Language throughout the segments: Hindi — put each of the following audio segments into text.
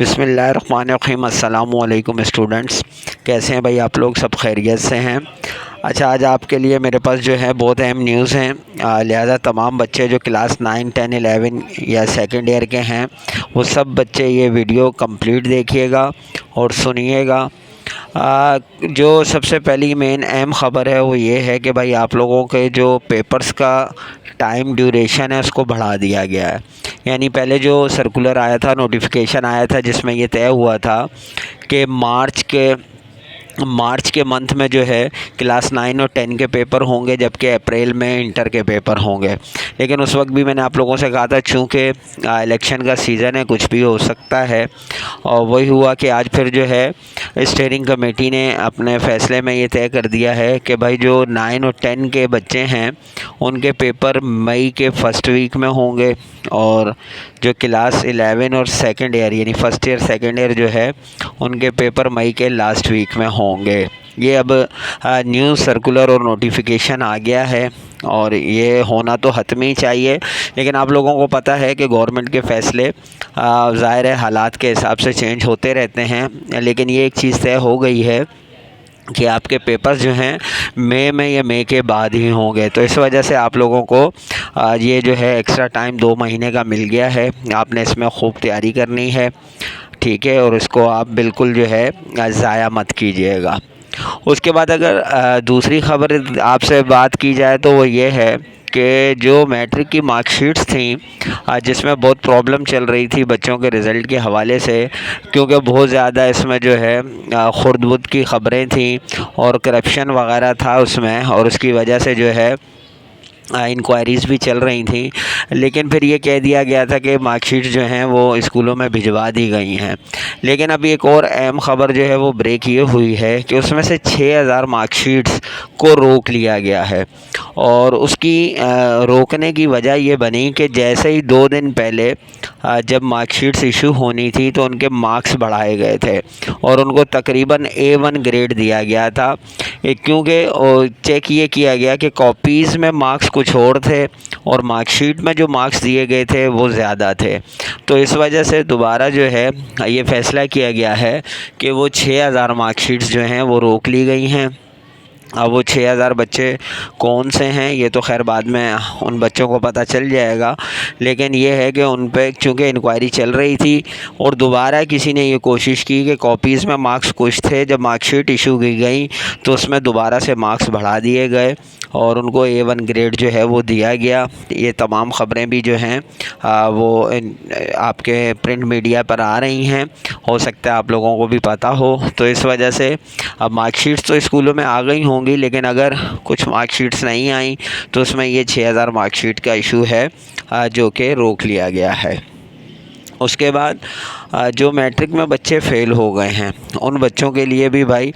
बिस्मिल्लाहिर्रहमानिर्रहीम। अस्सलामु अलैकुम स्टूडेंट्स, कैसे हैं भाई आप लोग? सब खैरियत से हैं? अच्छा, आज आपके लिए मेरे पास जो है बहुत अहम न्यूज़ हैं। लिहाजा तमाम बच्चे जो क्लास 9, 10, 11 या सेकेंड ईयर के हैं वो सब बच्चे ये वीडियो कंप्लीट देखिएगा और सुनिएगा। जो सबसे पहली मेन अहम ख़बर है वो ये है कि भाई आप लोगों के जो पेपर्स का टाइम ड्यूरेशन है उसको बढ़ा दिया गया है। यानी पहले जो सर्कुलर आया था, नोटिफिकेशन आया था, जिसमें ये तय हुआ था कि मार्च के मंथ में जो है क्लास 9 और 10 के पेपर होंगे, जबकि अप्रैल में इंटर के पेपर होंगे। लेकिन उस वक्त भी मैंने आप लोगों से कहा था चूँकि इलेक्शन का सीज़न है, कुछ भी हो सकता है। और वही हुआ कि आज फिर जो है स्टीयरिंग कमेटी ने अपने फ़ैसले में ये तय कर दिया है कि भाई जो 9 और 10 के बच्चे हैं उनके पेपर मई के फ़र्स्ट वीक में होंगे, और जो क्लास 11 और सेकेंड ईयर यानी फ़र्स्ट ईयर सेकेंड ईयर जो है उनके पेपर मई के लास्ट वीक में होंगे। ये अब न्यू सर्कुलर और नोटिफिकेशन आ गया है और ये होना तो हतमी चाहिए। लेकिन आप लोगों को पता है कि गवर्नमेंट के फ़ैसले ज़ाहिर है हालात के हिसाब से चेंज होते रहते हैं। लेकिन ये एक चीज़ तय हो गई है कि आपके पेपर्स जो हैं मई में या मई के बाद ही होंगे। तो इस वजह से आप लोगों को ये जो है एक्स्ट्रा टाइम 2 महीने का मिल गया है। आपने इसमें खूब तैयारी करनी है, ठीक है, और इसको आप बिल्कुल जो है ज़ाया मत कीजिएगा। उसके बाद अगर दूसरी ख़बर आपसे बात की जाए तो वो ये है कि जो मैट्रिक की मार्कशीट्स थी जिसमें बहुत प्रॉब्लम चल रही थी बच्चों के रिज़ल्ट के हवाले से, क्योंकि बहुत ज़्यादा इसमें जो है खुर्द-बुर्द की ख़बरें थी और करप्शन वगैरह था उसमें, और उसकी वजह से जो है इंक्वायरीज़ भी चल रही थी। लेकिन फिर ये कह दिया गया था कि मार्कशीट जो हैं वो स्कूलों में भिजवा दी गई हैं। लेकिन अभी एक और अहम ख़बर जो है वो ब्रेक ये हुई है कि उसमें से 6000 मार्कशीट्स को रोक लिया गया है। और उसकी रोकने की वजह ये बनी कि जैसे ही 2 दिन पहले जब मार्कशीट्स इशू होनी थी तो उनके मार्क्स बढ़ाए गए थे और उनको तकरीबन A1 ग्रेड दिया गया था। क्योंकि चेक ये किया गया कि कॉपीज़ में मार्क्स कुछ और थे और मार्कशीट में जो मार्क्स दिए गए थे वो ज़्यादा थे। तो इस वजह से दोबारा जो है ये फ़ैसला किया गया है कि वो 6000 मार्कशीट्स जो हैं वो रोक ली गई हैं। अब वो 6000 बच्चे कौन से हैं ये तो खैर बाद में उन बच्चों को पता चल जाएगा। लेकिन ये है कि उन पे चूँकि इंक्वायरी चल रही थी और दोबारा किसी ने ये कोशिश की कि कॉपीज़ में मार्क्स कुछ थे, जब मार्कशीट इशू की गई तो उसमें दोबारा से मार्क्स बढ़ा दिए गए और उनको A1 ग्रेड जो है वो दिया गया। ये तमाम ख़बरें भी जो हैं वो आपके प्रिंट मीडिया पर आ रही हैं, हो सकता है आप लोगों को भी पता हो। तो इस वजह से अब मार्कशीट्स तो स्कूलों में आ गई होंगी, लेकिन अगर कुछ मार्कशीट्स नहीं आई तो उसमें ये 6000 मार्कशीट का इशू है जो कि रोक लिया गया है। उसके बाद जो मैट्रिक में बच्चे फ़ेल हो गए हैं उन बच्चों के लिए भी भाई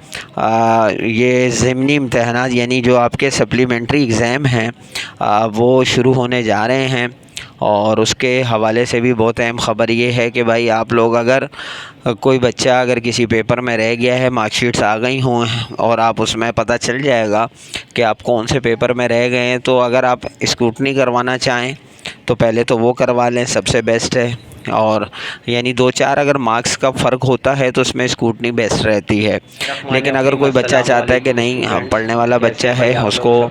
ये ज़िमनी इम्तहानात यानी जो आपके सप्लीमेंट्री एग्ज़ाम हैं वो शुरू होने जा रहे हैं। और उसके हवाले से भी बहुत अहम ख़बर ये है कि भाई आप लोग अगर कोई बच्चा अगर किसी पेपर में रह गया है, मार्कशीट्स आ गई हों और आप उसमें पता चल जाएगा कि आप कौन से पेपर में रह गए हैं, तो अगर आप स्क्रूटनी करवाना चाहें तो पहले तो वो करवा लें, सबसे बेस्ट है। और यानी 2-4 अगर मार्क्स का फ़र्क होता है तो उसमें स्क्रूटनी बेस्ट रहती है। लेकिन अगर कोई बच्चा चाहता है कि नहीं पढ़ने वाला बच्चा है, उसको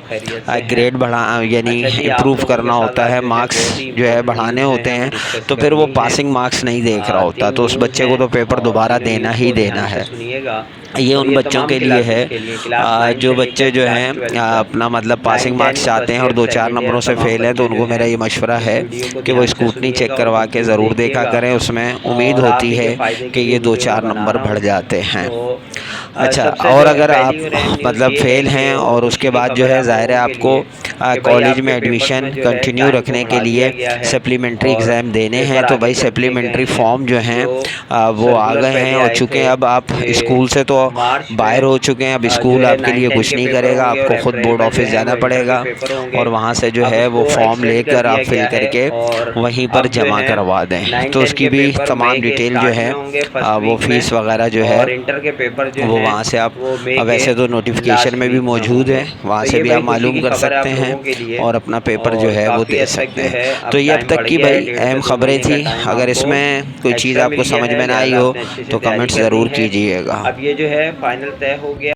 ग्रेड बढ़ा यानी इम्प्रूव करना होता है, मार्क्स जो है बढ़ाने होते हैं, तो फिर वो पासिंग मार्क्स नहीं देख रहा होता, तो उस बच्चे को तो पेपर दोबारा देना ही देना है। ये उन बच्चों के लिए है जो बच्चे जो हैं अपना मतलब पासिंग मार्क्स चाहते हैं और 2-4 नंबरों से फ़ेल हैं, तो उनको मेरा ये मशवरा है कि वो स्क्रूटनी चेक करवा के ज़रूर देखा करें। उसमें उम्मीद होती है कि ये 2-4 नंबर बढ़ जाते हैं। अच्छा, और अगर आप मतलब फ़ेल हैं और उसके बाद जो है ज़ाहिर है आपको कॉलेज में एडमिशन कंटिन्यू रखने के लिए सप्लीमेंट्री एग्ज़ाम देने हैं, तो भाई सप्लीमेंट्री फॉर्म जो हैं वो आ गए हैं। और चूँकि अब आप स्कूल से तो बाहर हो चुके हैं, अब स्कूल आपके लिए कुछ नहीं करेगा, आपको ख़ुद बोर्ड ऑफिस जाना पड़ेगा और वहाँ से जो है वो फॉर्म लेकर आप फिल करके वहीं पर जमा करवा दें। तो उसकी भी तमाम डिटेल जो है वो फ़ीस वगैरह जो है वो वहाँ से आप वैसे तो नोटिफिकेशन में भी मौजूद है, वहाँ से भी आप मालूम कर सकते हैं और अपना पेपर जो है वो दे सकते हैं। तो ये अब तक की भाई अहम खबरें थी। अगर इसमें कोई चीज़ आपको समझ में ना आई हो तो कमेंट्स ज़रूर कीजिएगा। अब ये जो है फाइनल तय हो गया।